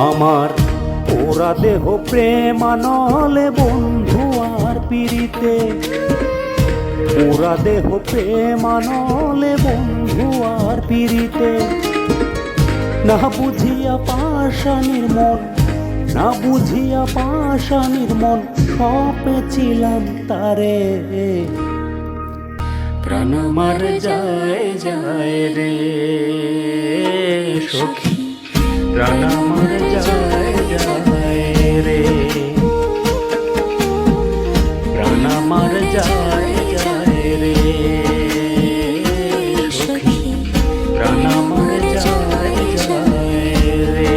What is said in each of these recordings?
আমার ওরা দেহ প্রেমানলে বন্ধু আর পিরিতে, ওরা দেহ প্রেমানলে বন্ধু আর পিরিতে। না বুঝিয়া পাষাণীর মন, না বুঝিয়া পাষাণীর মন, সপেছিলাম তারে। প্রাণ আমার যায় যায় রে সখী, প্রাণ আমার যায় যায় রে, প্রাণ আমার যায় যায় রে সখী, প্রাণ আমার যায় যায় রে।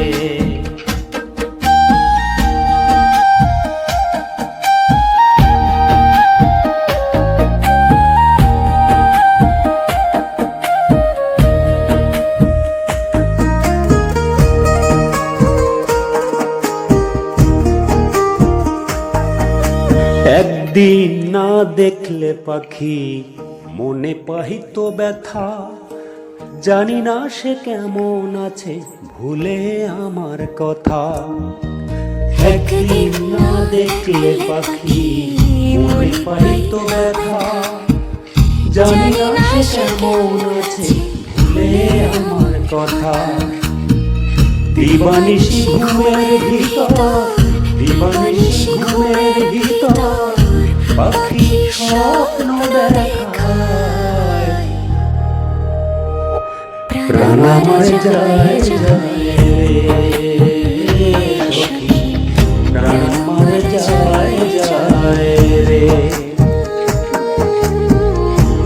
একদিন না দেখলে পাখি মনে পাহিত ব্যথা, জানি না সে কেমন আছে ভুলে আমার কথা। একদিন না দেখলে পাখি মনে পাহিত ব্যথা, জানি না সে কেমন আছে ভুলে আমার কথা। দিবানিশি ঘুমের ভিতর, দিবানিশি ঘুমের ভিতর পাখি স্বপ্ন দেখায়। প্রাণ আমার যায় যায় রে সখী, প্রাণ আমার যায় যায় রে,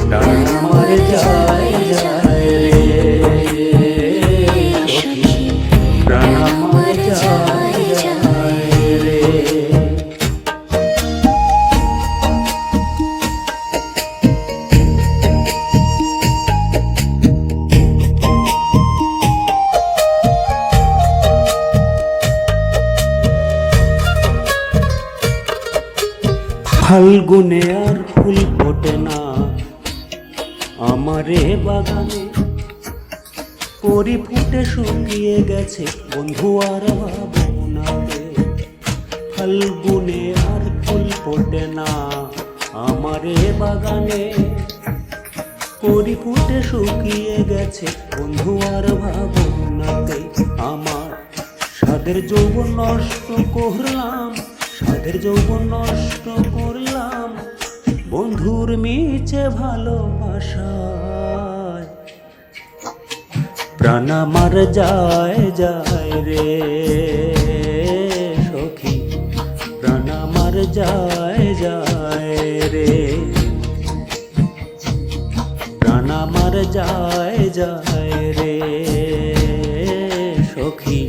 প্রাণ আমার যায় যায় রে সখী, প্রাণ আমার যায় যায় রে। ফাল্গুনে আর ফুল ফোটে না আমারে বাগানে, করি ফুটে শুকিয়ে গেছে বন্ধু আর ভাবনাতে। ফাল্গুনে আর ফুল ফোটে না আমারে বাগানে, করি ফুটে শুকিয়ে গেছে বন্ধু আর ভাবনাতে। আমার সাদের যৌবন নষ্ট করলাম, সাদের যৌবন নষ্ট করলাম বন্ধুর মিছে ভালোবাসায়। প্রাণ আমার যায় যায় রে সখী, প্রাণ আমার যায় যায় রে, প্রাণ আমার যায় যায় রে সখী,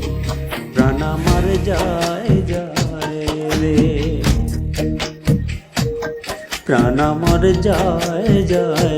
প্রাণ আমার যায় যায় রে, প্রাণ আমার যায় যায়